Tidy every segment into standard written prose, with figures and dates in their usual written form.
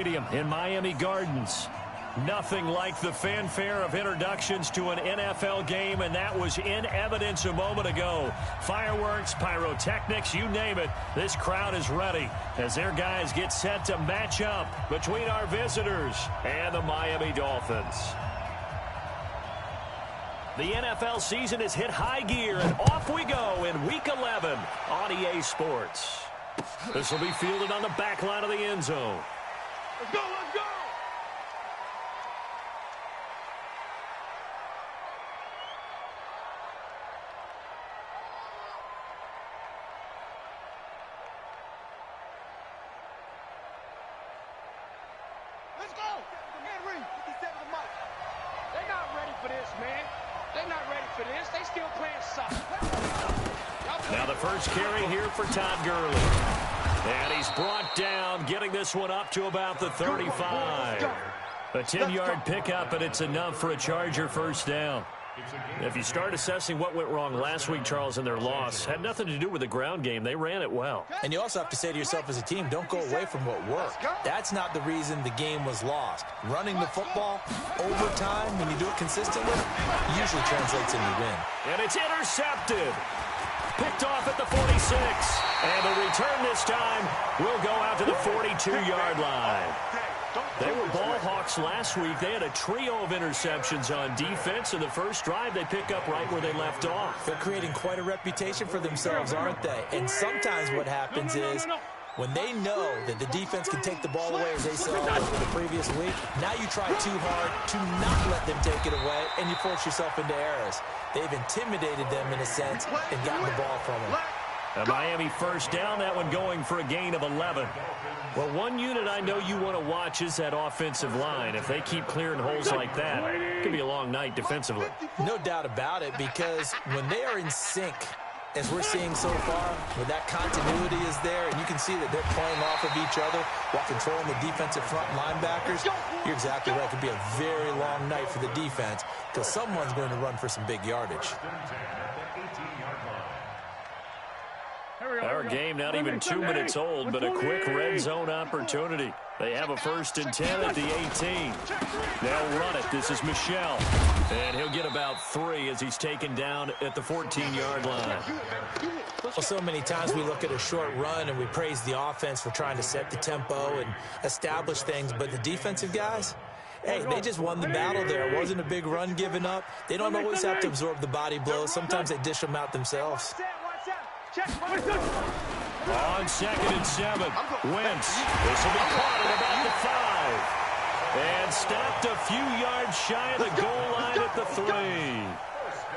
In Miami Gardens. Nothing like the fanfare of introductions to an NFL game, and that was in evidence a moment ago. Fireworks, pyrotechnics, you name it. This crowd is ready as their guys get set to match up between our visitors and the Miami Dolphins. The NFL season has hit high gear, and off we go in Week 11 on EA Sports. This will be fielded on the back line of the end zone. Let's go, let's go! Let's go! Henry, 57 the mic. They're not ready for this, man. They're not ready for this. They still playing soft. Now the first carry here for Todd Gurley. And he's brought down, getting this one up to about the 35. A 10-yard pickup, and it's enough for a Charger first down. If you start assessing what went wrong last week, Charles, in their loss, had nothing to do with the ground game. They ran it well. And you also have to say to yourself as a team, don't go away from what worked. That's not the reason the game was lost. Running the football over time, when you do it consistently, usually translates into win. And it's intercepted. Picked off at the 46. And the return this time will go out to the 42-yard line. They were ball hawks last week. They had a trio of interceptions on defense. In the first drive, they pick up right where they left off. They're creating quite a reputation for themselves, aren't they? And sometimes what happens is when they know that the defense can take the ball away, as they saw over the previous week, now you try too hard to not let them take it away, and you force yourself into errors. They've intimidated them in a sense and gotten the ball from them. A Miami first down, that one going for a gain of 11. Well, one unit I know you want to watch is that offensive line. If they keep clearing holes like that, it could be a long night defensively. No doubt about it, because when they are in sync, as we're seeing so far, where that continuity is there, and you can see that they're playing off of each other while controlling the defensive front linebackers, you're exactly right. It could be a very long night for the defense because someone's going to run for some big yardage. Our game not even 2 minutes old, but a quick red zone opportunity. They have a 1st and 10 at the 18. They'll run it. This is Michel. And he'll get about 3 as he's taken down at the 14-yard line. Well, so many times we look at a short run and we praise the offense for trying to set the tempo and establish things, but the defensive guys, hey, they just won the battle there. It wasn't a big run given up. They don't always have to absorb the body blows. Sometimes they dish them out themselves. On 2nd and 7, Wentz. This will be caught at about the 5. And stopped a few yards shy of the goal line at the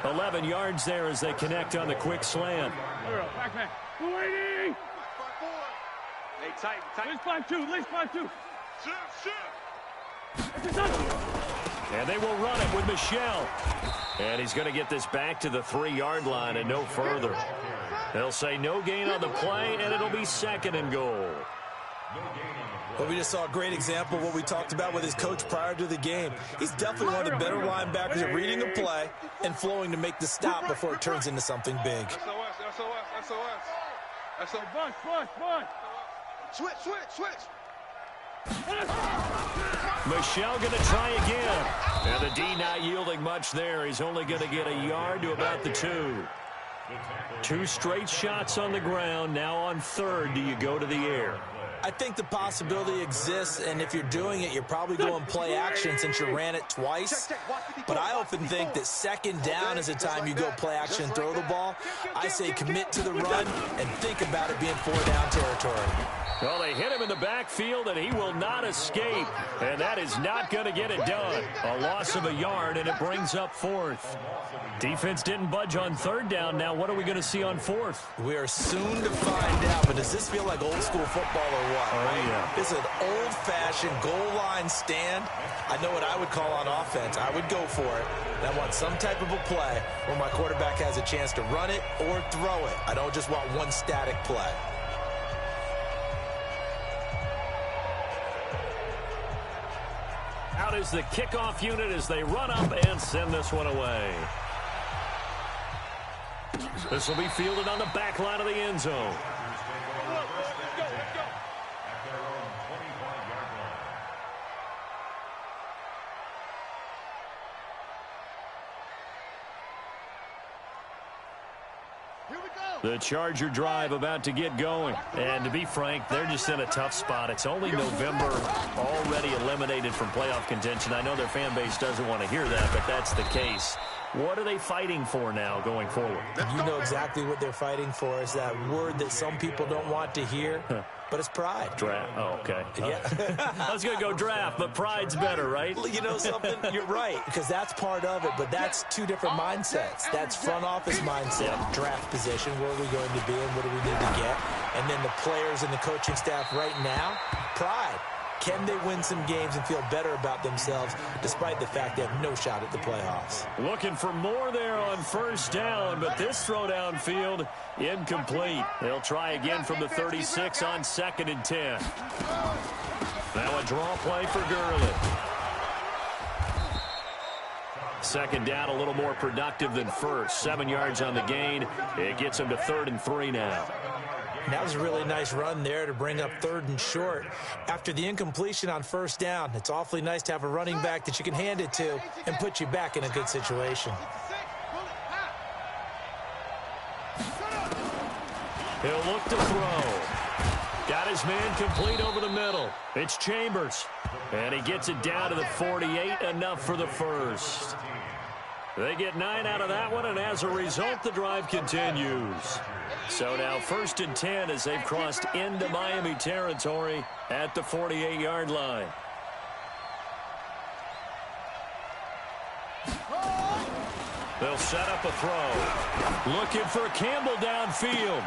3. 11 yards there as they connect on the quick slant. Hey, tight. Least five, two. And they will run it with Michel. And he's going to get this back to the 3-yard line and no further. They'll say no gain on the play, and it'll be 2nd and goal. Well, we just saw a great example of what we talked about with his coach prior to the game. He's definitely one of the better linebackers at reading a play and flowing to make the stop before it turns into something big. Switch. Michel going to try again. And the D not yielding much there. He's only going to get a yard to about the 2. 2 straight shots on the ground. Now on 3rd, do you go to the air? I think the possibility exists, and if you're doing it, you're probably going play action since you ran it twice. But I often think that 2nd down is the time you go play action and throw the ball. I say commit to the run and think about it being 4-down territory. Well, they hit him in the backfield, and he will not escape. And that is not going to get it done. A loss of a yard, and it brings up 4th. Defense didn't budge on 3rd down. Now what are we going to see on 4th? We are soon to find out, but does this feel like old school football or what? Oh, yeah. This is an old-fashioned goal line stand. I know what I would call on offense. I would go for it. And I want some type of a play where my quarterback has a chance to run it or throw it. I don't just want one static play. Out is the kickoff unit as they run up and send this one away. This will be fielded on the back line of the end zone. The Charger drive about to get going. And to be frank, they're just in a tough spot. It's only November, already eliminated from playoff contention. I know their fan base doesn't want to hear that, but that's the case. What are they fighting for now going forward? You know exactly what they're fighting for. Is that word that some people don't want to hear, but it's pride. Draft. Oh, okay. Yeah. I was going to go draft, but pride's better, right? You know something? You're right, because that's part of it, but that's two different mindsets. That's front office mindset, draft position, where are we going to be and what do we need to get? And then the players and the coaching staff right now, pride. Can they win some games and feel better about themselves despite the fact they have no shot at the playoffs? Looking for more there on first down, but this throw downfield incomplete. They'll try again from the 36 on 2nd and 10. Now a draw play for Gurley. Second down a little more productive than first. 7 yards on the gain. It gets him to 3rd and 3 now. That was a really nice run there to bring up 3rd and short. After the incompletion on first down, it's awfully nice to have a running back that you can hand it to and put you back in a good situation. He'll look to throw. Got his man complete over the middle. It's Chambers. And he gets it down to the 48, enough for the first. They get 9 out of that one, and as a result, the drive continues. So now 1st and 10 as they've crossed into Miami territory at the 48-yard line. They'll set up a throw. Looking for Campbell downfield.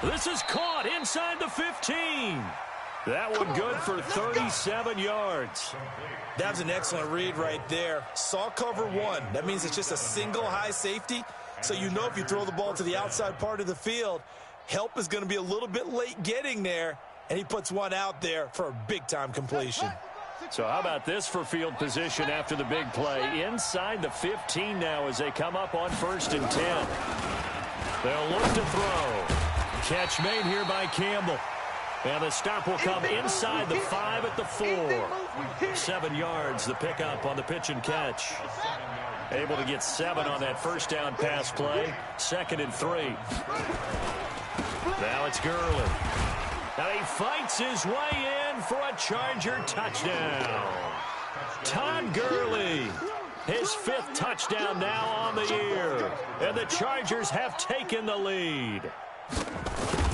This is caught inside the 15. That one good for 37 yards. That was an excellent read right there. Saw cover 1. That means it's just a single high safety. So you know if you throw the ball to the outside part of the field, help is going to be a little bit late getting there. And he puts one out there for a big-time completion. So how about this for field position after the big play? Inside the 15 now as they come up on 1st and 10. They'll look to throw. Catch made here by Campbell. And the stop will come inside the 5 at the 4. 7 yards, the pickup on the pitch and catch. Able to get 7 on that first down pass play. 2nd and 3. Now it's Gurley. Now he fights his way in for a Charger touchdown. Todd Gurley, his 5th touchdown now on the year. And the Chargers have taken the lead.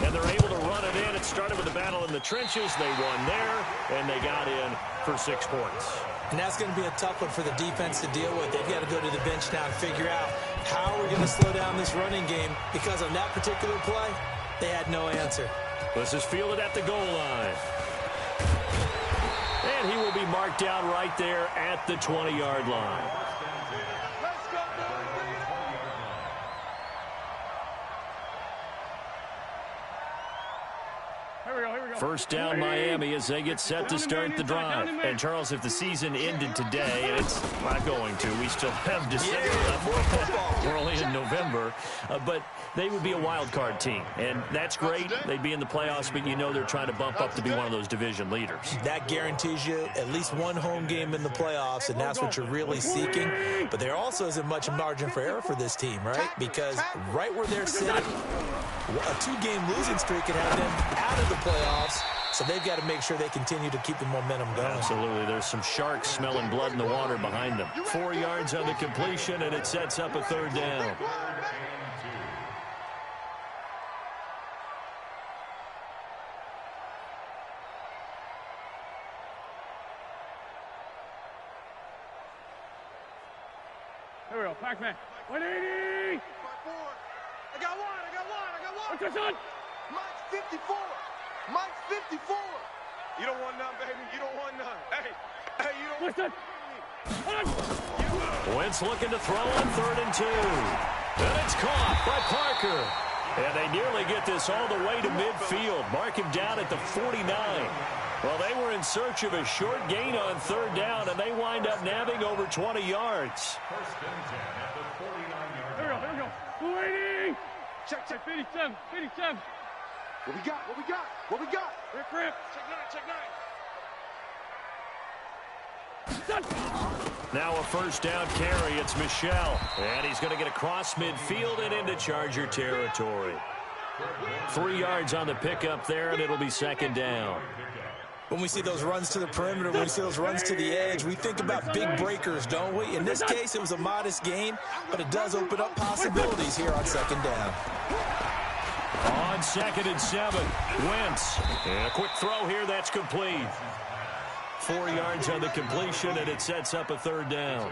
And they're able to run it in. It started with a battle in the trenches. They won there, and they got in for 6 points. And that's going to be a tough one for the defense to deal with. They've got to go to the bench now and figure out how we're going to slow down this running game, because on that particular play, they had no answer. This is fielded at the goal line. And he will be marked down right there at the 20-yard line. First down Miami as they get set to start the drive. And Charles, if the season ended today, and it's not going to, we still have December left. We're only in November, but they would be a wild card team, and that's great. They'd be in the playoffs, but you know they're trying to bump up to be one of those division leaders. That guarantees you at least one home game in the playoffs, and that's what you're really seeking. But there also isn't much margin for error for this team, right? Because right where they're sitting, a 2-game losing streak could have them out of the playoffs, so they've got to make sure they continue to keep the momentum going. Absolutely. There's some sharks smelling blood in the water behind them. 4 yards on the completion, and it sets up a 3rd down. Here we go, Pac-Man. 180! I got one. What's this on? Mike's 54. Mike's 54. You don't want none, baby. You don't want none. Hey, you don't What's that? Wentz looking to throw on 3rd and 2. And it's caught by Parker. And they nearly get this all the way to midfield. Mark him down at the 49. Well, they were in search of a short gain on 3rd down, and they wind up nabbing over 20 yards. Here we go. 280! Check, 57. What we got? Rip. Check 9. Now a first down carry. It's Michel. And he's going to get across midfield and into Charger territory. 3 yards on the pickup there, and it'll be second down. When we see those runs to the perimeter, when we see those runs to the edge, we think about big breakers, don't we? In this case, it was a modest gain, but it does open up possibilities here on second down. On 2nd and 7, Wentz. And a quick throw here, that's complete. 4 yards on the completion, and it sets up a third down.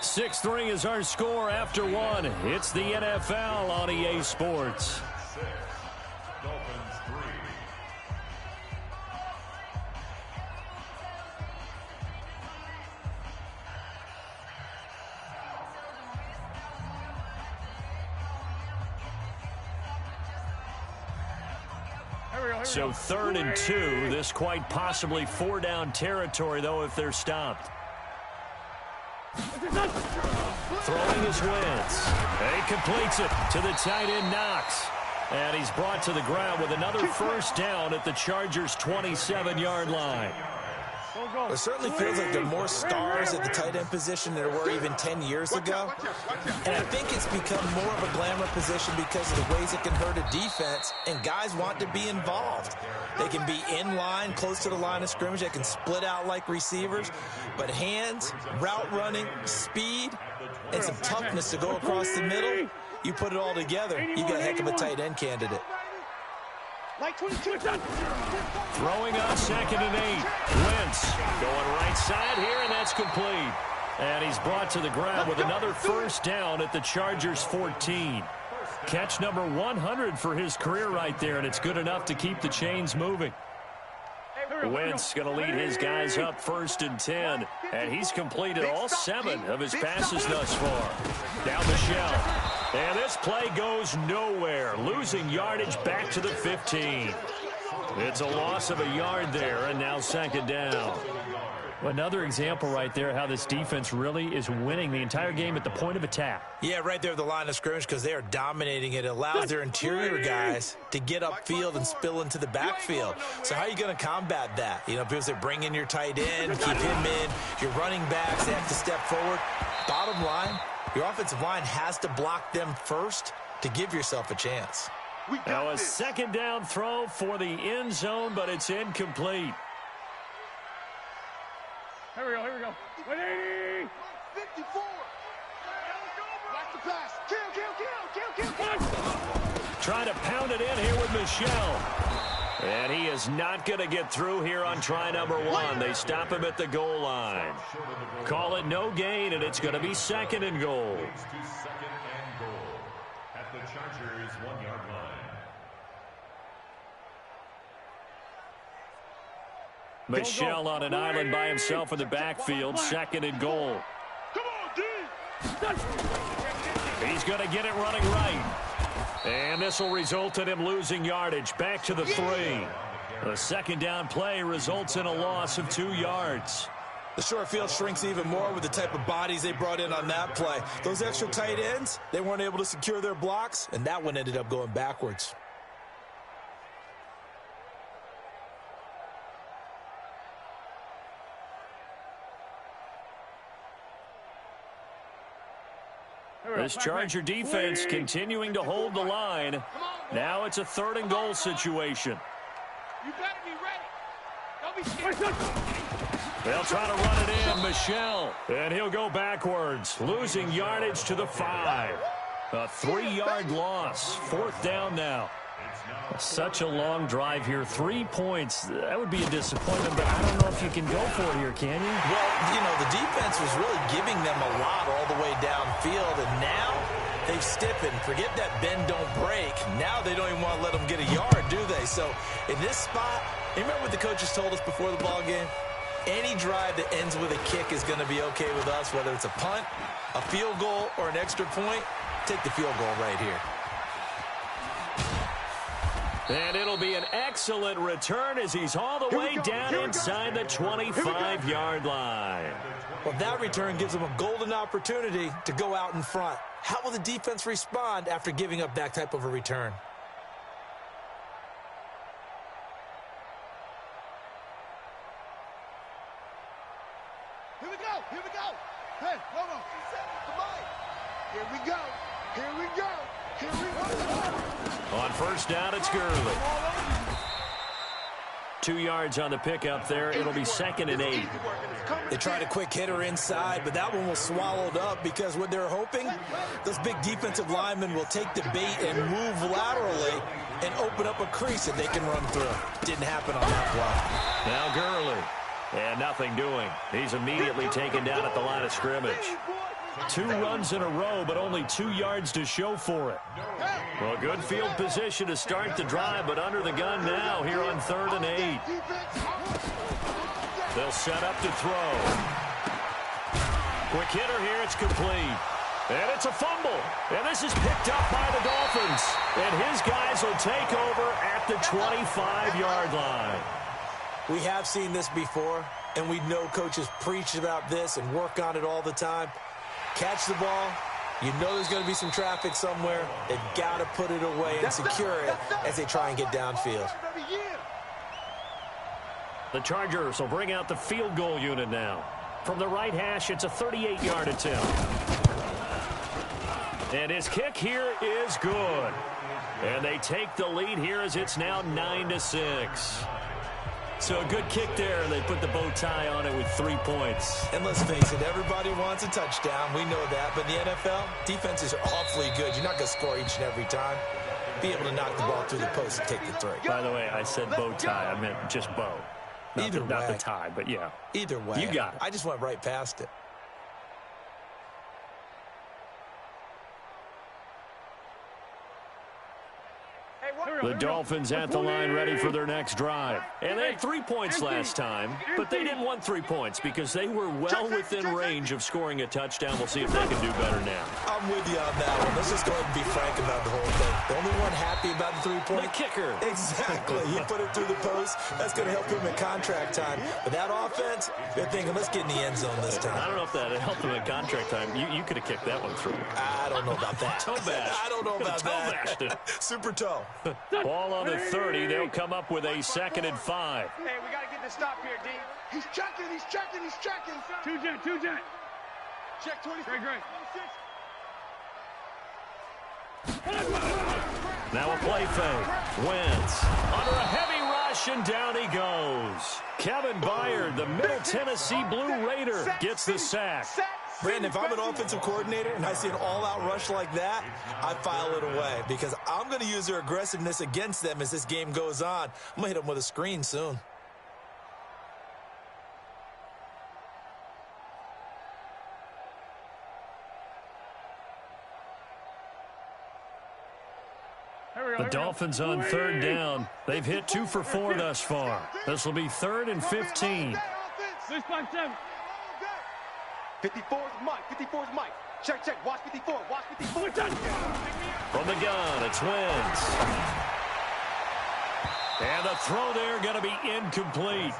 6-3 is our score after 1. It's the NFL on EA Sports. So 3rd and 2, this quite possibly 4-down territory, though, if they're stopped. Throwing is Wentz. He completes it to the tight end, Knox. And he's brought to the ground with another first down at the Chargers' 27-yard line. It certainly feels like there are more stars at the tight end position than there were even 10 years ago. And I think it's become more of a glamour position because of the ways it can hurt a defense, and guys want to be involved. They can be in line, close to the line of scrimmage. They can split out like receivers. But hands, route running, speed, and some toughness to go across the middle, you put it all together, you got a heck of a tight end candidate. Throwing on 2nd and 8. Wentz going right side here, and that's complete. And he's brought to the ground with another first down at the Chargers' 14. Catch number 100 for his career right there, and it's good enough to keep the chains moving. Wentz going to lead his guys up 1st and 10, and he's completed all 7 of his passes thus far. Down Michel. And this play goes nowhere, losing yardage back to the 15. It's a loss of a yard there, and now 2nd down. Another example right there how this defense really is winning the entire game at the point of attack. Yeah, right there at the line of scrimmage because they are dominating it. It allows their interior guys to get upfield and spill into the backfield. So how are you going to combat that? You know, people say bring in your tight end, keep him in. Your running backs, they have to step forward. Bottom line, your offensive line has to block them first to give yourself a chance. Now a 2nd down throw for the end zone, but it's incomplete. Here we go, here we go. 180! 54! Watch the pass. Kill! Trying to pound it in here with Michel. And he is not going to get through here on try number 1. They stop him at the goal line. Call it no gain, and it's going to be 2nd and goal. At the Chargers' 1-yard line. Michel on an island by himself in the backfield. 2nd and goal. Come on, D! He's going to get it running right. And this will result in him losing yardage back to the 3. The 2nd down play results in a loss of 2 yards. The short field shrinks even more with the type of bodies they brought in on that play. Those extra tight ends, they weren't able to secure their blocks, and that one ended up going backwards. This Charger defense continuing to hold the line. Now it's a 3rd and goal situation. You better be ready. Don't be scared. They'll try to run it in, Michel. And he'll go backwards, losing yardage to the 5. A 3-yard loss. 4th down now. Such a long drive here. 3 points. That would be a disappointment, but I don't know if you can go for it here, can you? Well, you know, the defense was really giving them a lot all the way downfield, and now they've stiffened. Forget that bend, don't break. Now they don't even want to let them get a yard, do they? So in this spot, you remember what the coaches told us before the ball game? Any drive that ends with a kick is going to be okay with us, whether it's a punt, a field goal, or an extra point. Take the field goal right here. And it'll be an excellent return as he's all the way down inside the 25-yard line. Well, that return gives them a golden opportunity to go out in front. How will the defense respond after giving up that type of a return? Here we go. Hey, hold on. Here we go. Here we go. Here we go. On first down, it's Gurley. 2 yards on the pickup there. It'll be 2nd and 8. They tried a quick hitter inside, but that one was swallowed up because what they're hoping, those big defensive linemen will take the bait and move laterally and open up a crease that they can run through. Didn't happen on that play. Now Gurley. And nothing doing. He's immediately taken down at the line of scrimmage. 2 runs in a row, but only 2 yards to show for it. Well, good field position to start the drive, but under the gun now here on 3rd and 8. They'll set up to throw. Quick hitter here. It's complete. And it's a fumble. And this is picked up by the Dolphins. And his guys will take over at the 25-yard line. We have seen this before, and we know coaches preach about this and work on it all the time. Catch the ball. You know there's going to be some traffic somewhere. They've got to put it away and secure it as they try and get downfield. The Chargers will bring out the field goal unit now. From the right hash, it's a 38-yard attempt. And his kick here is good. And they take the lead here as it's now 9-6. So a good kick there, and they put the bow tie on it with 3 points. And let's face it, everybody wants a touchdown. We know that. But in the NFL, defenses are awfully good. You're not going to score each and every time. Be able to knock the ball through the post and take the 3. By the way, I said bow tie. I meant just bow. Not the tie, but yeah. Either way. You got it. I just went right past it. The Dolphins at the line ready for their next drive. And they had 3 points last time, but they didn't want 3 points because they were well within range of scoring a touchdown. We'll see if they can do better now. I'm with you on that one. Let's just go ahead and be frank about the whole thing. The only one happy about the 3-point? The kicker. Exactly. You put it through the post. That's going to help him in contract time. But that offense, they're thinking, let's get in the end zone this time. I don't know if that helped him in contract time. You could have kicked that one through. I don't know about that. Toe bash. I don't know about that. Super toe. Ball on the 30. They'll come up with a 2nd and 5. Hey, we got to get the stop here, D. He's checking. He's checking. He's checking. Two jet. Check 26. Great. Now a play fake. Wentz under a heavy rush, and down he goes. Kevin Byard, the Middle Tennessee Blue Raider, gets the sack. Brandon, if I'm an offensive coordinator and I see an all-out rush like that, I file it away because I'm going to use their aggressiveness against them as this game goes on. I'm going to hit them with a screen soon. The Dolphins on 3rd down. They've hit 2 for 4 thus far. This will be 3rd and 15. 54 is Mike. 54 is Mike. Check. Watch 54. Watch 54. From the gun, it's Wentz. And the throw there going to be incomplete.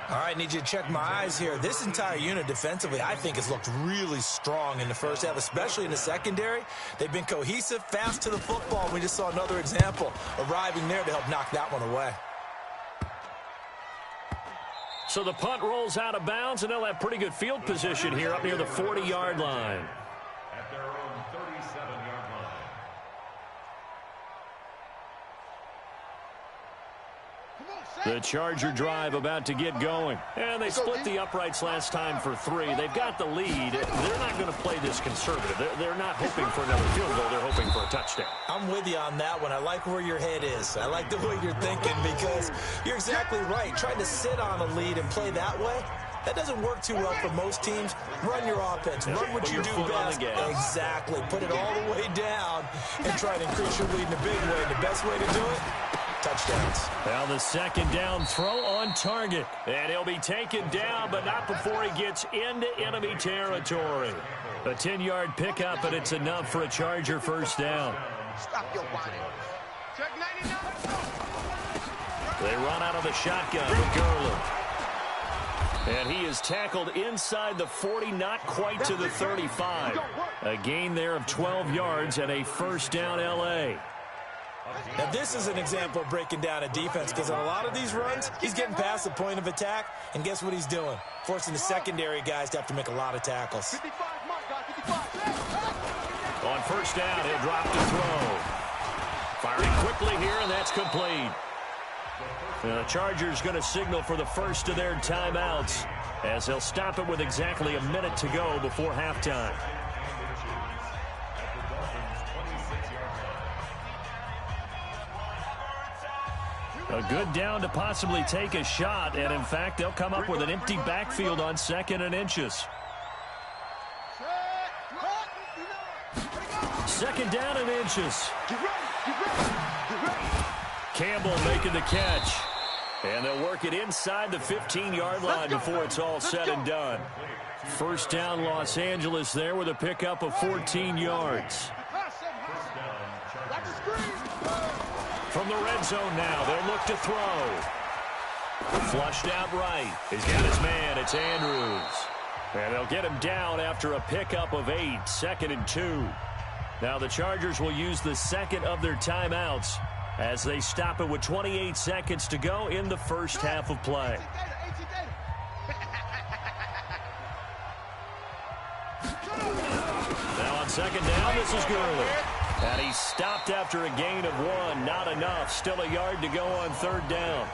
All right, need you to check my eyes here. This entire unit defensively, I think, has looked really strong in the first half, especially in the secondary. They've been cohesive, fast to the football. We just saw another example arriving there to help knock that one away. So the punt rolls out of bounds, and they'll have pretty good field position here up near the 40-yard line. At their own 37-yard line. The Charger drive about to get going. And they split the uprights last time for 3. They've got the lead. They're not going to play this conservative. They're not hoping for another field goal. They're hoping for a touchdown. I'm with you on that one. I like where your head is. I like the way you're thinking because you're exactly right. Trying to sit on a lead and play that way, that doesn't work too well for most teams. Run your offense. Run what you do best. Exactly. Put it all the way down and try to increase your lead in a big way. The best way to do it, touchdowns. Well, the 2nd down throw on target. And he'll be taken down, but not before he gets into enemy territory. A 10-yard pickup, and it's enough for a Charger first down. Stop your whining. Check 99. They run out of the shotgun with Gurley. And he is tackled inside the 40, not quite to the 35. A gain there of 12 yards and a first down L.A. Now, this is an example of breaking down a defense because on a lot of these runs, he's getting past the point of attack, and guess what he's doing? Forcing the secondary guys to have to make a lot of tackles. 55, Mike, guys, 55. On first first down. He'll drop to throw. Firing quickly here, and that's complete. The Chargers going to signal for the first of their timeouts as they'll stop it with exactly a minute to go before halftime. A good down to possibly take a shot, and in fact, they'll come up with an empty backfield on 2nd and inches. 2nd down and inches. Campbell making the catch. And they'll work it inside the 15-yard line before it's all said and done. First down, Los Angeles there with a pickup of 14 yards. From the red zone now, they'll look to throw. Flushed out right. He's got his man. It's Andrews. And they'll get him down after a pickup of 8, 2nd and 2. Now the Chargers will use the second of their timeouts as they stop it with 28 seconds to go in the first half of play. Now on 2nd down, this is Gurley. And he's stopped after a gain of 1. Not enough. Still a yard to go on 3rd down.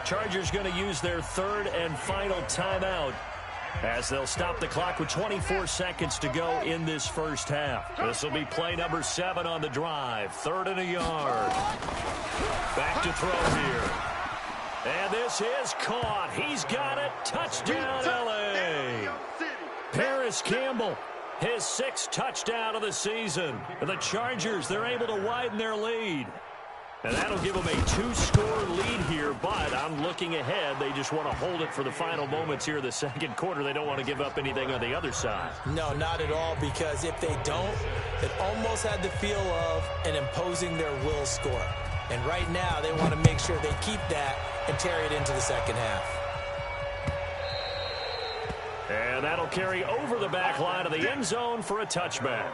Chargers going to use their 3rd and final timeout as they'll stop the clock with 24 seconds to go in this first half. This will be play number 7 on the drive. 3rd and a yard. Back to throw here. And this is caught. He's got it. Touchdown, L.A. Paris Campbell, his 6th touchdown of the season. The Chargers, they're able to widen their lead. And that'll give them a 2-score lead here, but I'm looking ahead. They just want to hold it for the final moments here in the 2nd quarter. They don't want to give up anything on the other side. No, not at all, because if they don't, it almost had the feel of an imposing their will score. And right now, they want to make sure they keep that and carry it into the 2nd half. And that'll carry over the back line of the end zone for a touchback.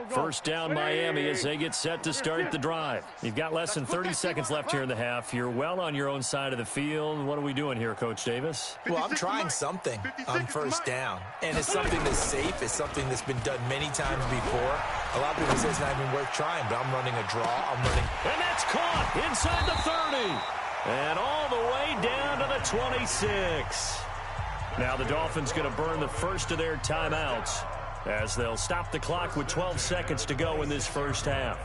First down, Miami, as they get set to start the drive. You've got less than 30 seconds left here in the half. You're well on your own side of the field. What are we doing here, Coach Davis? Well, I'm trying something on first down, and it's something that's safe. It's something that's been done many times before. A lot of people say it's not even worth trying, but I'm running a draw. And that's caught inside the 30. And all the way down to the 26. Now the Dolphins going to burn the first of their timeouts as they'll stop the clock with 12 seconds to go in this first half.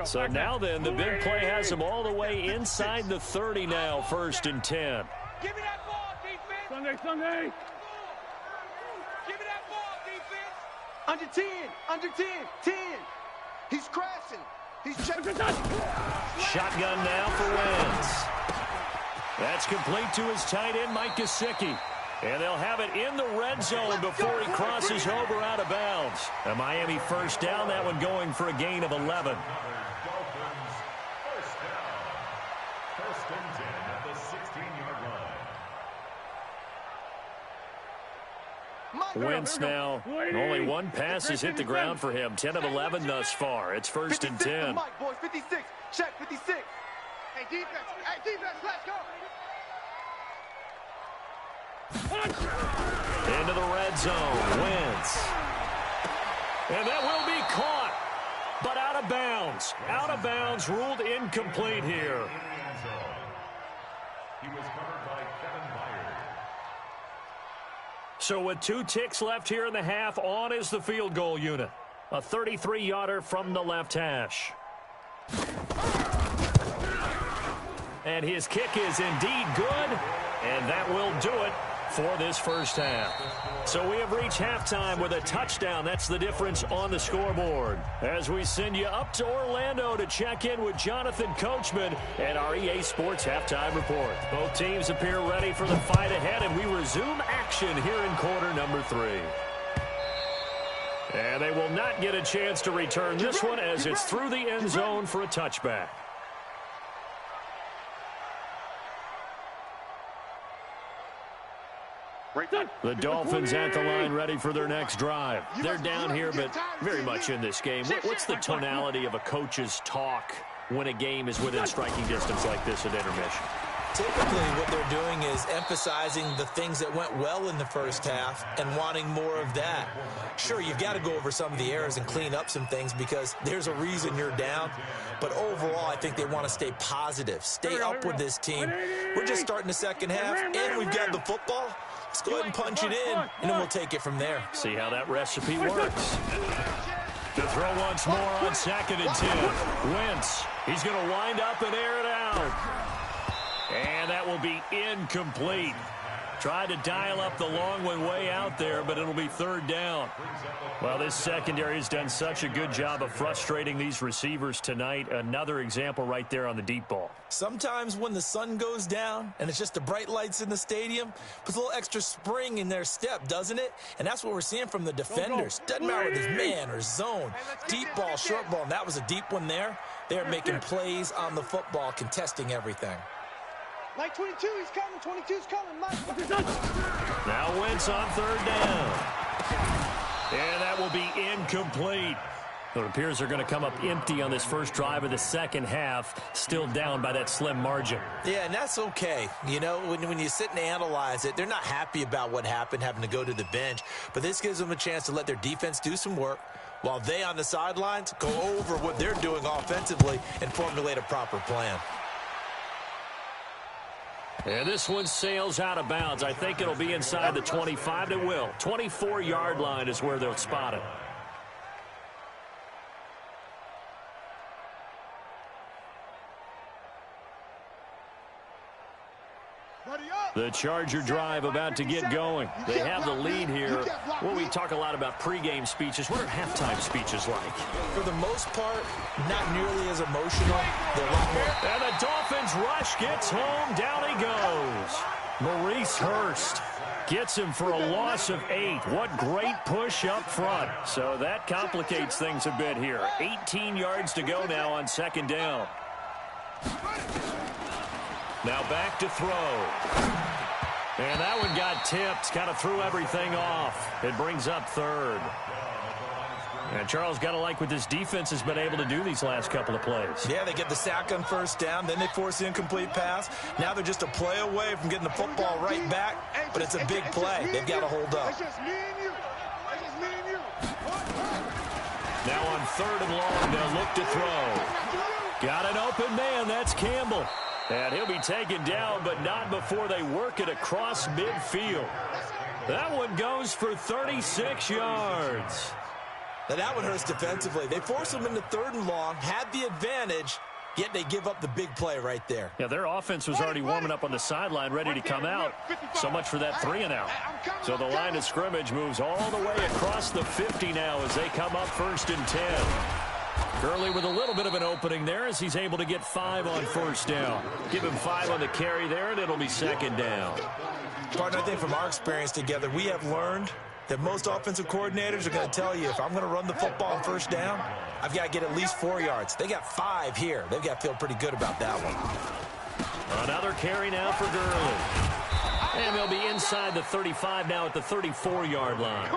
So now then, the big play has them all the way inside the 30 now, 1st and 10. Give me that ball, defense. Sunday. Give me that ball, defense. Under 10. 10. He's crashing. He's checking. Shotgun now for Wentz. That's complete to his tight end, Mike Gesicki. And they'll have it in the red zone before he crosses over out of bounds. A Miami first down, that one going for a gain of 11. First and 10 at the 16-yard line. Wentz now, only one pass has hit the ground for him. 10 of 11 thus far. It's 1st and 10. Mike, boys, 56. Check 56. Hey, defense, let's go. Into the red zone, Wentz. And that will be caught, but out of bounds. Out of bounds, ruled incomplete here. He was covered by Kevin Byard. So with 2 ticks left here in the half, on is the field goal unit. A 33-yarder from the left hash. And his kick is indeed good, and that will do it for this first half. So we have reached halftime with a touchdown. That's the difference on the scoreboard. As we send you up to Orlando to check in with Jonathan Coachman and our EA Sports Halftime Report. Both teams appear ready for the fight ahead, and we resume action here in quarter number 3. And they will not get a chance to return this one as it's through the end zone for a touchback. The Dolphins at the line ready for their next drive. They're down here, but very much in this game. What's the tonality of a coach's talk when a game is within striking distance like this at intermission? Typically, what they're doing is emphasizing the things that went well in the first half and wanting more of that. Sure, you've got to go over some of the errors and clean up some things because there's a reason you're down. But overall, I think they want to stay positive, stay up with this team. We're just starting the second half, and we've got the football. Let's go ahead and punch it in, and then we'll take it from there. See how that recipe works. To throw once more on 2nd and 10. Wentz, he's going to wind up and air it out. And that will be incomplete. Tried to dial up the long one way out there, but it'll be 3rd down. Well, this secondary has done such a good job of frustrating these receivers tonight. Another example right there on the deep ball. Sometimes when the sun goes down and it's just the bright lights in the stadium, puts a little extra spring in their step, doesn't it? And that's what we're seeing from the defenders. Doesn't matter if it's man or zone, deep ball, short ball, and that was a deep one there. They're making plays on the football, contesting everything. Mike 22, he's coming. 22's coming, Mike. Now Wentz on 3rd down. And that will be incomplete. It appears they're going to come up empty on this first drive of the second half, still down by that slim margin. Yeah, and that's okay. You know, when you sit and analyze it, they're not happy about what happened, having to go to the bench. But this gives them a chance to let their defense do some work while they on the sidelines go over what they're doing offensively and formulate a proper plan. And this one sails out of bounds. I think it'll be inside the 25. It will. 24-yard line is where they'll spot it. The Charger drive about to get going. They have the lead here. Well, we talk a lot about pregame speeches. What are halftime speeches like? For the most part, not nearly as emotional. They're a lot more. And the Dolphins rush gets home. Down he goes. Maurice Hurst gets him for a loss of 8. What great push up front. So that complicates things a bit here. 18 yards to go now on 2nd down. Now back to throw. And that one got tipped. Kind of threw everything off. It brings up 3rd. And Charles, got to like what this defense has been able to do these last couple of plays. Yeah, they get the sack on 1st down. Then they force the incomplete pass. Now they're just a play away from getting the football right back. But it's a big play. They've got to hold up. Now on 3rd and long, they'll look to throw. Got an open man. That's Campbell. And he'll be taken down, but not before they work it across midfield. That one goes for 36 yards. Now that one hurts defensively. They force them into 3rd and long, had the advantage, yet they give up the big play right there. Yeah, their offense was already warming up on the sideline, ready to come out. So much for that 3 and out. So the line of scrimmage moves all the way across the 50 now as they come up 1st and 10. Gurley with a little bit of an opening there as he's able to get 5 on 1st down. Give him 5 on the carry there, and it'll be 2nd down. Partner, I think from our experience together, we have learned that most offensive coordinators are going to tell you, if I'm going to run the football on 1st down, I've got to get at least 4 yards. They got 5 here. They've got to feel pretty good about that one. Another carry now for Gurley. And they'll be inside the 35 now at the 34-yard line.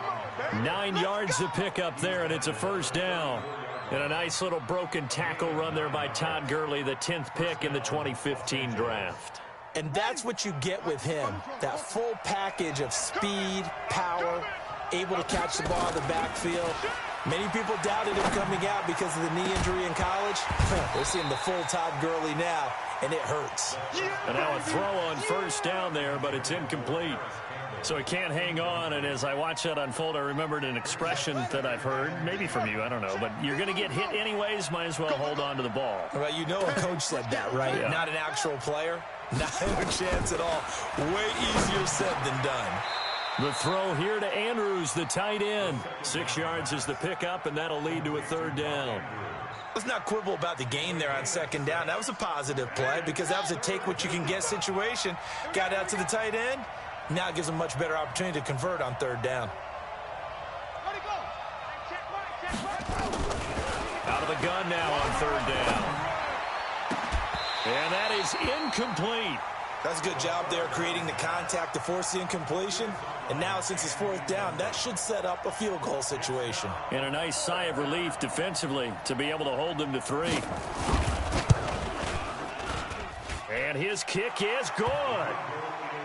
9 yards to pick up there, and it's a 1st down. And a nice little broken tackle run there by Todd Gurley, the 10th pick in the 2015 draft. And that's what you get with him, that full package of speed, power, able to catch the ball in the backfield. Many people doubted him coming out because of the knee injury in college. They're seeing the full Todd Gurley now, and it hurts. And now a throw on 1st down there, but it's incomplete. So he can't hang on, and as I watch that unfold, I remembered an expression that I've heard, maybe from you, I don't know, but you're going to get hit anyways, might as well hold on to the ball. Well, you know a coach said that, right? Yeah. Not an actual player. Not a chance at all. Way easier said than done. The throw here to Andrews, the tight end. 6 yards is the pickup, and that'll lead to a 3rd down. Let's not quibble about the gain there on 2nd down. That was a positive play because that was a take-what-you-can-get situation. Got out to the tight end. Now it gives them a much better opportunity to convert on 3rd down. Out of the gun now on 3rd down. And that is incomplete. That's a good job there creating the contact to force the incompletion. And now since it's fourth down, that should set up a field goal situation. And a nice sigh of relief defensively to be able to hold them to 3. And his kick is good.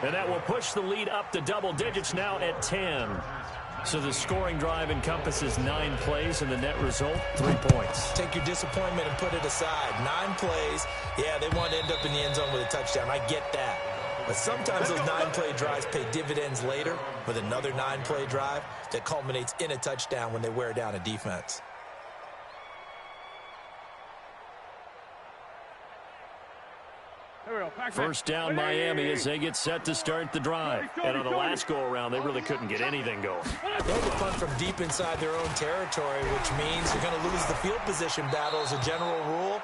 And that will push the lead up to double digits now at 10. So the scoring drive encompasses 9 plays, and the net result, 3 points. Take your disappointment and put it aside. 9 plays. Yeah, they want to end up in the end zone with a touchdown. I get that. But sometimes those 9-play drives pay dividends later with another 9-play drive that culminates in a touchdown when they wear down a defense. First down Miami as they get set to start the drive. And on the last go-around, they really couldn't get anything going. They had to punt from deep inside their own territory, which means you're going to lose the field position battle as a general rule.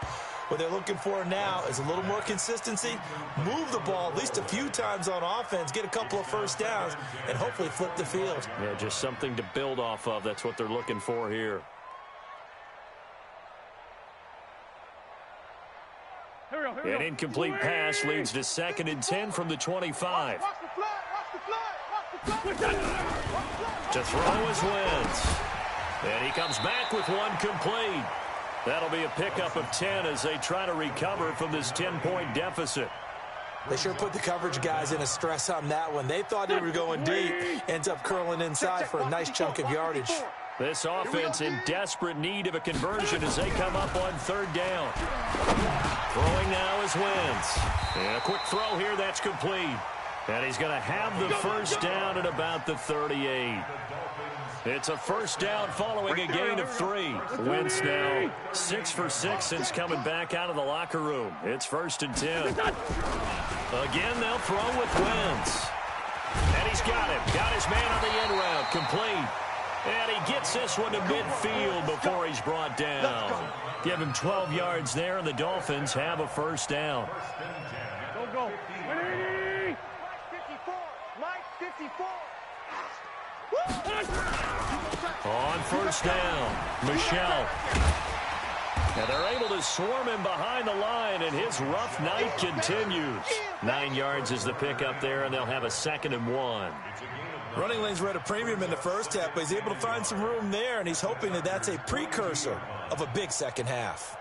What they're looking for now is a little more consistency, move the ball at least a few times on offense, get a couple of first downs, and hopefully flip the field. Yeah, just something to build off of. That's what they're looking for here. An incomplete pass leads to 2nd and 10 from the 25. To throw is Wentz. And he comes back with one complete. That'll be a pickup of 10 as they try to recover from this 10-point deficit. They sure put the coverage guys in a stress on that one. They thought they were going deep. Ends up curling inside for a nice chunk of yardage. This offense in desperate need of a conversion as they come up on 3rd down. Throwing now is Wentz. And a quick throw here, that's complete. And he's going to have the first down at about the 38. It's a first down following a gain of 3. Wentz now 6 for 6 since coming back out of the locker room. It's 1st and 10. Again, they'll throw with Wentz. And he's got him. Got his man on the end route. Complete. And he gets this one to midfield before he's brought down. Give him 12 yards there, and the Dolphins have a first down. Go. Mike 54. Mike 54. On first down, Michel. And they're able to swarm him behind the line, and his rough night continues. 9 yards is the pickup there, and they'll have a 2nd and 1. Running lanes were at a premium in the first half, but he's able to find some room there, and he's hoping that that's a precursor of a big second half.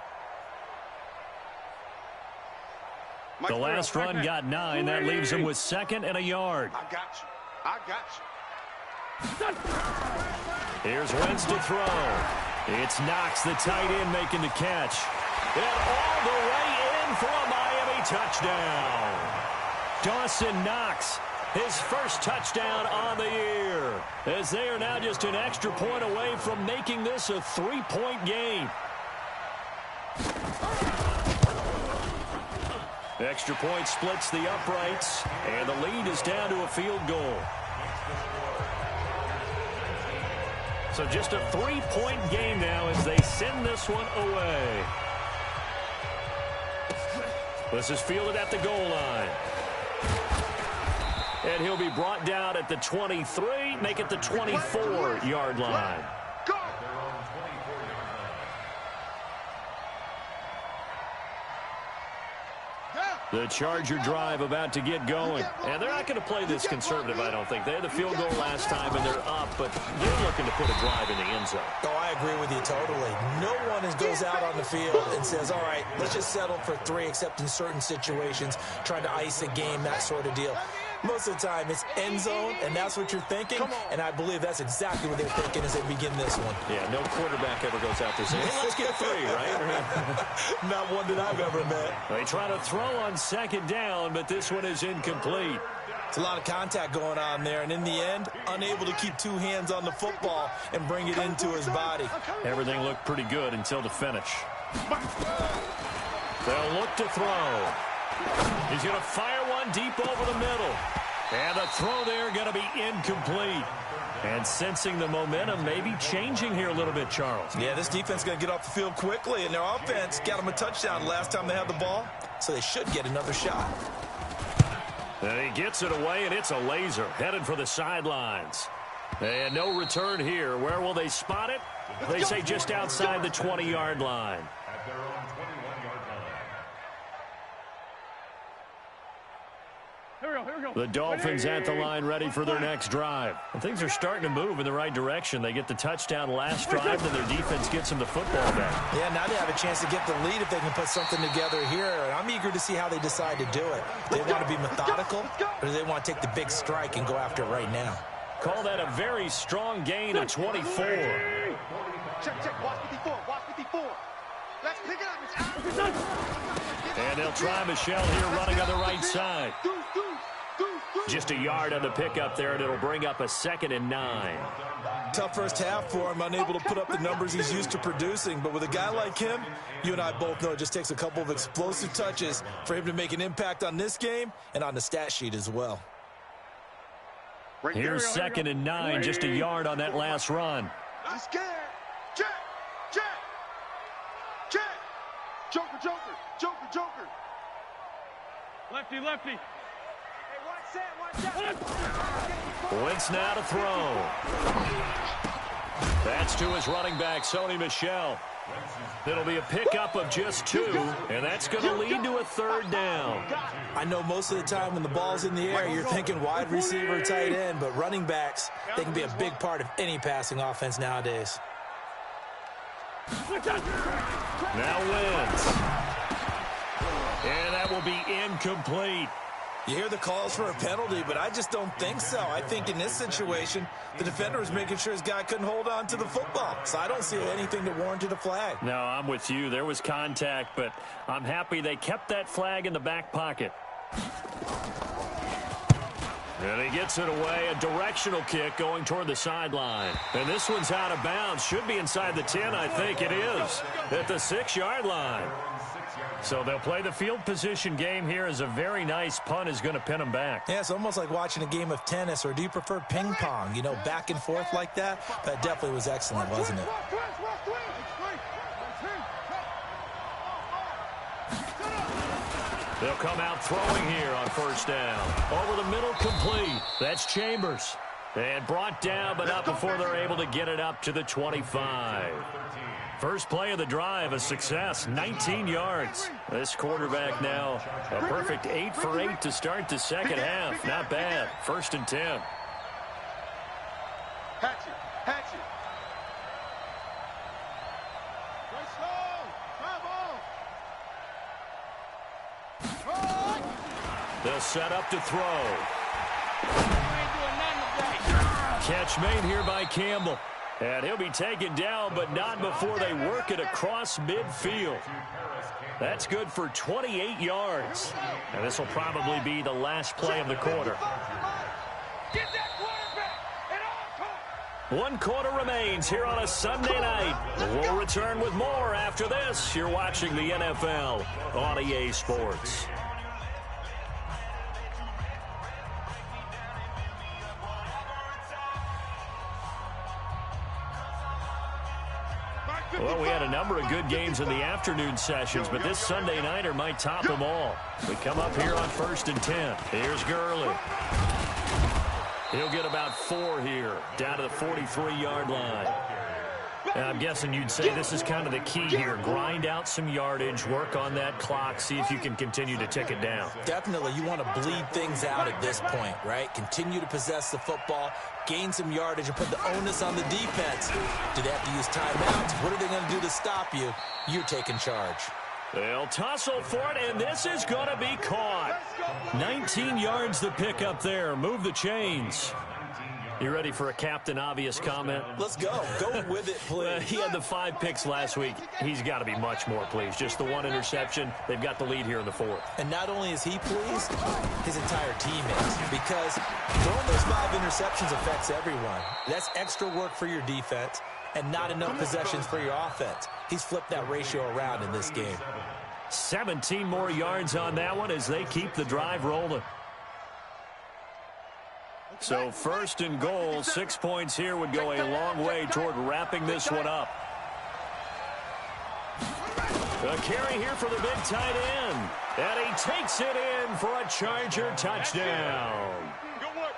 The last run got 9. That leaves him with 2nd and a yard. I got you. Here's Wentz to throw. It's Knox, the tight end, making the catch. And all the way in for a Miami touchdown. Dawson Knox, his first touchdown on the year, as they are now just an extra point away from making this a 3-point game. Extra point splits the uprights, and the lead is down to a field goal. So just a 3-point game now as they send this one away. This is fielded at the goal line. And he'll be brought down at the 23, make it the 24-yard line. The Charger drive about to get going. And they're not going to play this conservative, I don't think. They had the field goal last time, and they're up, but they're looking to put a drive in the end zone. Oh, I agree with you totally. No one goes out on the field and says, all right, let's just settle for 3, except in certain situations, trying to ice a game, that sort of deal. Most of the time, it's end zone, and that's what you're thinking, and I believe that's exactly what they're thinking as they begin this one. Yeah, no quarterback ever goes out there saying, hey, let's get 3, right? Not one that I've ever met. They try to throw on 2nd down, but this one is incomplete. It's a lot of contact going on there, and in the end, unable to keep 2 hands on the football and bring it into his body. Everything looked pretty good until the finish. They'll look to throw. He's going to fire one deep over the middle. And the throw there going to be incomplete. And sensing the momentum maybe changing here a little bit, Charles. Yeah, this defense is going to get off the field quickly, and their offense got them a touchdown last time they had the ball, so they should get another shot. And he gets it away, and it's a laser headed for the sidelines. And no return here. Where will they spot it? They say just outside the 20-yard line. At their own 21-yard line. The Dolphins at the line ready for their next drive. And things are starting to move in the right direction. They get the touchdown last drive, then their defense gets them the football back. Yeah, now they have a chance to get the lead if they can put something together here. And I'm eager to see how they decide to do it. Do they want to be methodical, or do they want to take the big strike and go after it right now? Call that a very strong gain of 24. Check. Watch 54. Watch 54. Let's pick it up. And they'll try Michelle here running on the right side. Just a yard on the pickup there, and it'll bring up a 2nd and 9. Tough first half for him, unable to put up the numbers he's used to producing. But with a guy like him, you and I both know it just takes a couple of explosive touches for him to make an impact on this game and on the stat sheet as well. Here's 2nd and 9, just a yard on that last run. I'm scared. Check. Joker. Lefty. Hey, watch that. Wentz now to throw. That's to his running back, Sony Michel. It'll be a pickup of just 2, and that's going to lead to a 3rd down. I know most of the time when the ball's in the air, you're thinking wide receiver, tight end, but running backs, they can be a big part of any passing offense nowadays. Now Wentz. And that will be incomplete. You hear the calls for a penalty, but I just don't think so. I think in this situation, the defender was making sure his guy couldn't hold on to the football. So I don't see anything to warrant a flag. No, I'm with you. There was contact, but I'm happy they kept that flag in the back pocket. And he gets it away, a directional kick going toward the sideline. And this one's out of bounds. Should be inside the 10, I think it is, at the 6-yard line. So they'll play the field position game here as a very nice punt is going to pin them back. Yeah, it's almost like watching a game of tennis, or do you prefer ping pong? You know, back and forth like that? That definitely was excellent, wasn't it? They'll come out throwing here on 1st down. Over the middle, complete. That's Chambers. And brought down, but not before they're able to get it up to the 25. First play of the drive, a success, 19 yards. This quarterback now, a perfect 8 for 8 to start the second half. Not bad. 1st and 10. Hatchet. They'll set up to throw. Catch made here by Campbell. And he'll be taken down, but not before they work it across midfield. That's good for 28 yards. And this will probably be the last play of the quarter. Get that quarterback! 1 quarter remains here on a Sunday night. We'll return with more after this. You're watching the NFL on EA Sports. Well, we had a number of good games in the afternoon sessions, but this Sunday nighter might top them all. We come up here on 1st and 10. Here's Gurley. He'll get about 4 here, down to the 43-yard line. And I'm guessing you'd say this is kind of the key here. Grind out some yardage, work on that clock, see if you can continue to tick it down. Definitely, you want to bleed things out at this point, right? Continue to possess the football, gain some yardage, and put the onus on the defense. Do they have to use timeouts? What are they going to do to stop you? You're taking charge. They'll tussle for it, and this is going to be caught. 19 yards to pick up there. Move the chains. You ready for a Captain Obvious comment? Let's go. Go with it, please. He had the 5 picks last week. He's got to be much more pleased. Just the 1 interception. They've got the lead here in the 4th. And not only is he pleased, his entire team is. Because throwing those 5 interceptions affects everyone. That's extra work for your defense and not enough possessions for your offense. He's flipped that ratio around in this game. 17 more yards on that one as they keep the drive rolling. So 1st and goal, 6 points here would go a long way toward wrapping this one up. A carry here for the big tight end. And he takes it in for a Charger touchdown.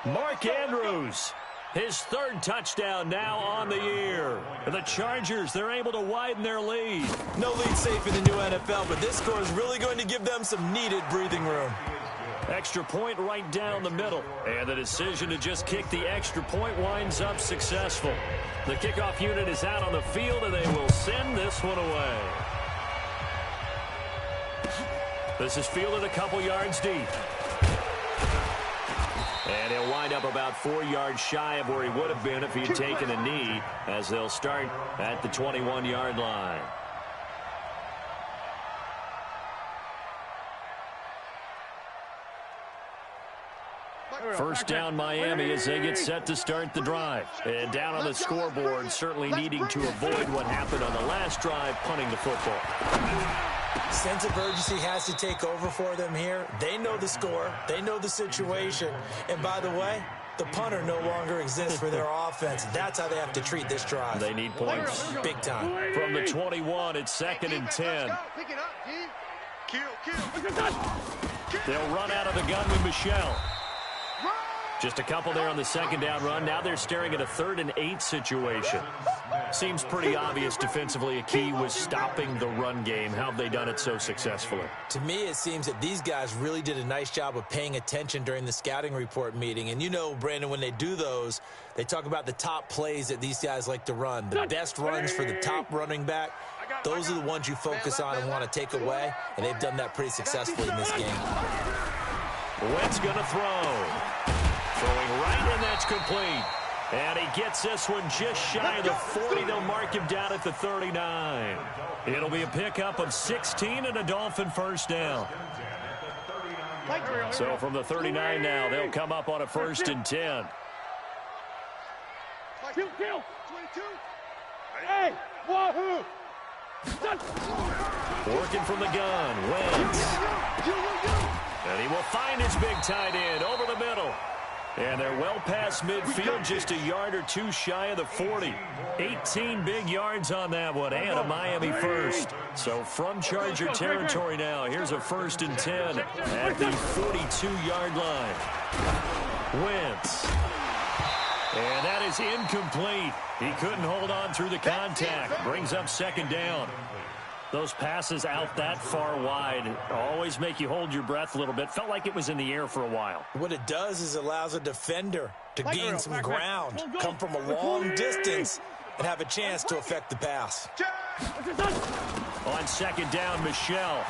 Mark Andrews, his 3rd touchdown now on the year. The Chargers, they're able to widen their lead. No lead safe in the new NFL, but this score is really going to give them some needed breathing room. Extra point right down the middle. And the decision to just kick the extra point winds up successful. The kickoff unit is out on the field, and they will send this one away. This is fielded a couple yards deep. And he'll wind up about 4 yards shy of where he would have been if he had taken a knee, as they'll start at the 21-yard line. First down Miami as they get set to start the drive. And down on the scoreboard, certainly needing to avoid what happened on the last drive, punting the football. Sense of urgency has to take over for them here. They know the score. They know the situation. And by the way, the punter no longer exists for their offense. That's how they have to treat this drive. They need points. Big time. From the 21, it's 2nd and 10. They'll run out of the gun with Michel. Just a couple there on the 2nd down run. Now they're staring at a 3rd and 8 situation. Seems pretty obvious defensively a key was stopping the run game. How have they done it so successfully? To me, it seems that these guys really did a nice job of paying attention during the scouting report meeting. And you know, Brandon, when they do those, they talk about the top plays that these guys like to run. The best runs for the top running back. Those are the ones you focus on and want to take away. And they've done that pretty successfully in this game. Wentz going to throw. Throwing right, and that's complete. And he gets this one just shy of the 40. They'll mark him down at the 39. It'll be a pickup of 16 and a Dolphin first down. So from the 39 now, they'll come up on a 1st and 10. Kill. 22. Hey, wahoo! Working from the gun, Wentz. And he will find his big tight end over the middle. And they're well past midfield, just a yard or two shy of the 40. 18 big yards on that one, and a Miami first. So from Charger territory now, here's a 1st and 10 at the 42-yard line. Wentz. And that is incomplete. He couldn't hold on through the contact. Brings up 2nd down. Those passes out that far wide always make you hold your breath a little bit. Felt like it was in the air for a while. What it does is allows a defender to gain some ground, come from a long distance, and have a chance to affect the pass. On 2nd down, Michel.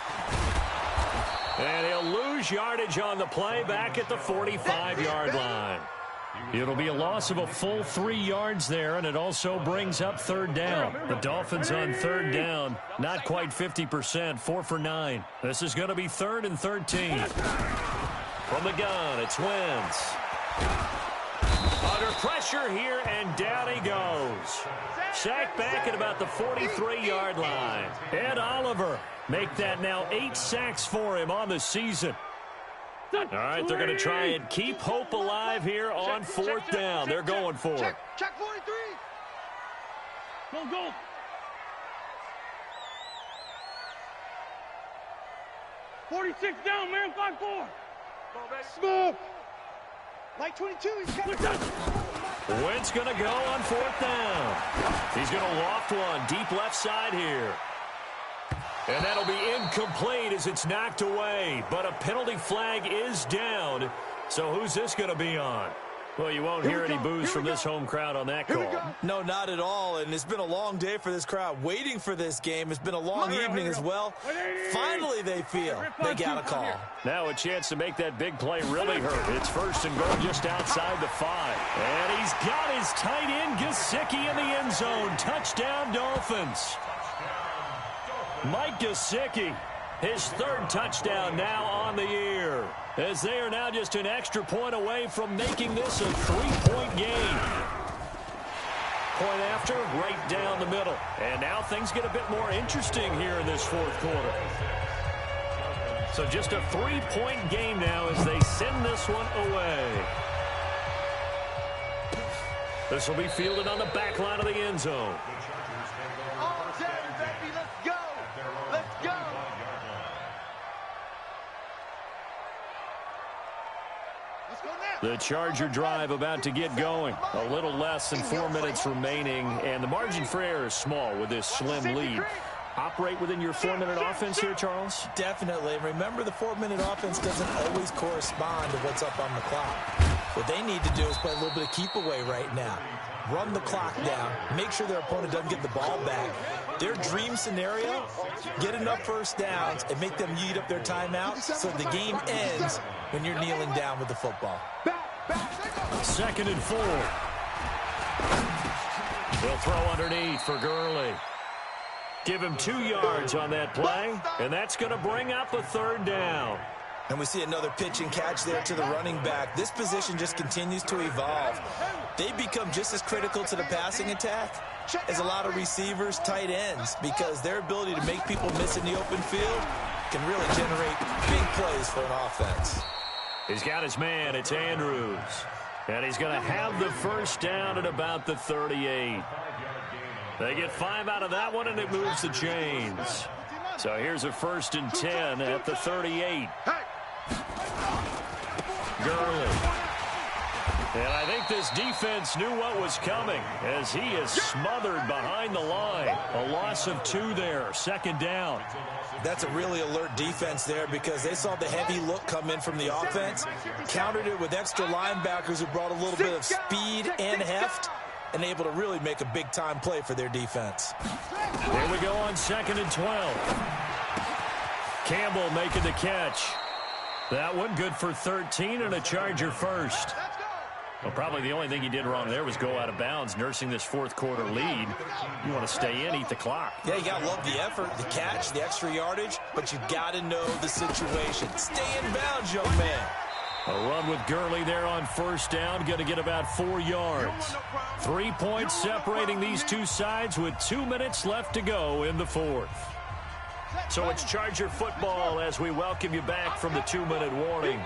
And he'll lose yardage on the play back at the 45-yard line. It'll be a loss of a full 3 yards there, and it also brings up 3rd down. The Dolphins on 3rd down, not quite 50%, 4 for 9. This is going to be 3rd and 13. From the gun, it's Wentz. Under pressure here, and down he goes. Sacked back at about the 43-yard line. Ed Oliver make that now 8 sacks for him on the season. All right, they're going to try and keep hope alive here on 4th down. They're going for it. Check 43. Go. 46 down, man. 5-4. Smooth. Like 22. Wentz going to go on 4th down. He's going to loft one deep left side here. And that'll be incomplete as it's knocked away. But a penalty flag is down. So who's this going to be on? Well, you won't hear any boos from this home crowd on that call. No, not at all. And it's been a long day for this crowd waiting for this game. It's been a long evening as well. Finally, they feel they got a call. Now a chance to make that big play really hurt. It's 1st and goal just outside the 5. And he's got his tight end, Gesicki, in the end zone. Touchdown, Dolphins. Mike Gesicki, his 3rd touchdown now on the year, as they are now just an extra point away from making this a 3-point game. Point after, right down the middle. And now things get a bit more interesting here in this 4th quarter. So just a 3-point game now as they send this one away. This will be fielded on the back line of the end zone. The Charger drive about to get going. A little less than 4 minutes remaining, and the margin for error is small with this slim lead. operate within your 4-minute offense here, Charles? Definitely. Remember, the 4-minute offense doesn't always correspond to what's up on the clock. What they need to do is play a little bit of keep away right now. Run the clock down. Make sure their opponent doesn't get the ball back. Their dream scenario, get enough first downs and make them eat up their timeouts so the game ends when you're kneeling down with the football. 2nd and 4. They'll throw underneath for Gurley. Give him 2 yards on that play, and that's going to bring up a 3rd down. And we see another pitch and catch there to the running back. This position just continues to evolve. They become just as critical to the passing attack as a lot of receivers, tight ends, because their ability to make people miss in the open field can really generate big plays for an offense. He's got his man. It's Andrews. And he's going to have the first down at about the 38. They get 5 out of that one, and it moves the chains. So here's a 1st and 10 at the 38. Gurley. And I think this defense knew what was coming as he is smothered behind the line. A loss of 2 there, 2nd down. That's a really alert defense there because they saw the heavy look come in from the offense, countered it with extra linebackers who brought a little bit of speed and heft, and able to really make a big-time play for their defense. Here we go on 2nd and 12. Campbell making the catch. That one good for 13 and a Charger first. Well, probably the only thing he did wrong there was go out of bounds, nursing this 4th quarter lead. You want to stay in, eat the clock. Yeah, you got to love the effort, the catch, the extra yardage, but you got to know the situation. Stay in bounds, young man. A run with Gurley there on 1st down, going to get about 4 yards. 3 points separating these two sides with 2 minutes left to go in the 4th. So it's Charger football as we welcome you back from the 2-minute warning.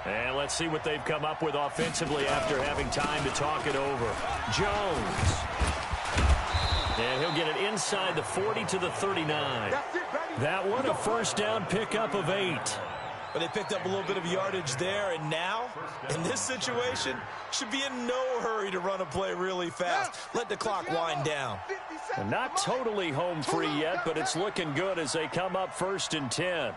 And let's see what they've come up with offensively after having time to talk it over. Jones. And he'll get it inside the 40 to the 39. That one a 1st down pickup of 8. But they picked up a little bit of yardage there, and now, in this situation, should be in no hurry to run a play really fast. Let the clock wind down. And not totally home free yet, but it's looking good as they come up 1st and 10.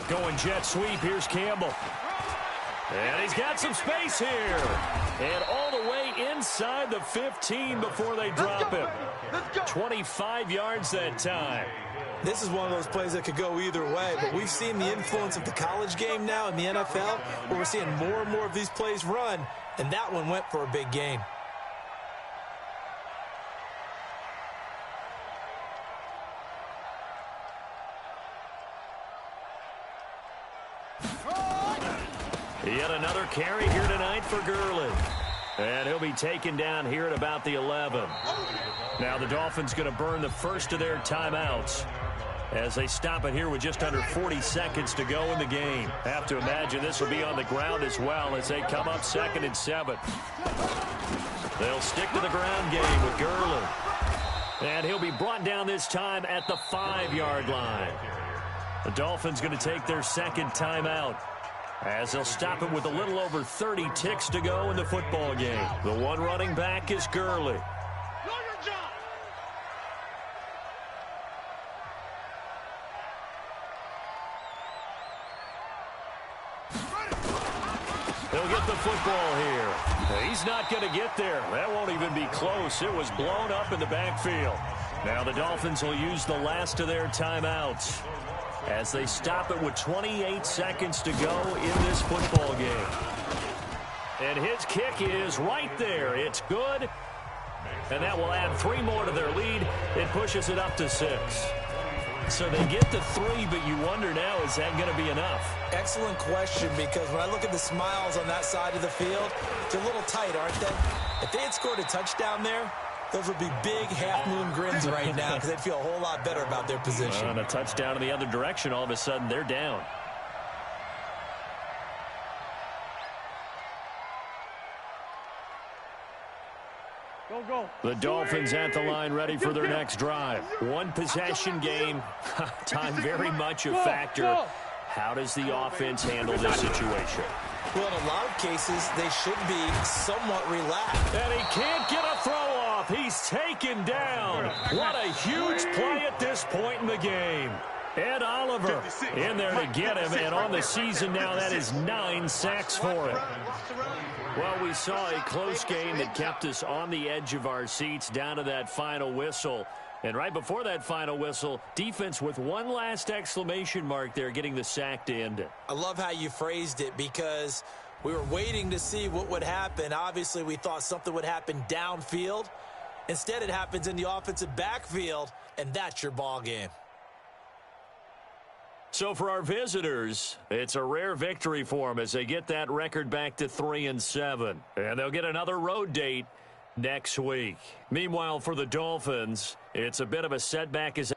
Going jet sweep. Here's Campbell. And he's got some space here. And all the way inside the 15 before they drop him. 25 yards that time. This is one of those plays that could go either way, but we've seen the influence of the college game now in the NFL, where we're seeing more and more of these plays run, and that one went for a big gain. Yet another carry here tonight for Gurley. And he'll be taken down here at about the 11. Now the Dolphins going to burn the first of their timeouts as they stop it here with just under 40 seconds to go in the game. Have to imagine this will be on the ground as well as they come up 2nd and 7. They'll stick to the ground game with Gurley. And he'll be brought down this time at the 5-yard line. The Dolphins going to take their 2nd timeout, as they'll stop it with a little over 30 ticks to go in the football game. The one running back is Gurley. He'll get the football here. He's not going to get there. That won't even be close. It was blown up in the backfield. Now the Dolphins will use the last of their timeouts as they stop it with 28 seconds to go in this football game. And his kick is right there. It's good. And that will add 3 more to their lead. It pushes it up to 6. So they get the 3, but you wonder now, is that going to be enough? Excellent question, because when I look at the smiles on that side of the field, they're a little tight, aren't they? If they had scored a touchdown there, those would be big half-moon grins right now because they'd feel a whole lot better about their position. On a touchdown in the other direction, all of a sudden they're down. The Dolphins at the line ready for their next drive. One possession game. Time very much a factor. How does the offense handle this situation? Well, in a lot of cases, they should be somewhat relaxed. And he can't get a throw off. He's taken down. What a huge play at this point in the game. Ed Oliver in there to get him, and on the season now, that is 9 sacks for him. Well, we saw a close game that kept us on the edge of our seats down to that final whistle. And right before that final whistle, defense with one last exclamation mark there, getting the sack to end it. I love how you phrased it because we were waiting to see what would happen. Obviously, we thought something would happen downfield. Instead, it happens in the offensive backfield, and that's your ball game. So for our visitors, it's a rare victory for them as they get that record back to 3-7. And they'll get another road date next week. Meanwhile, for the Dolphins, it's a bit of a setback as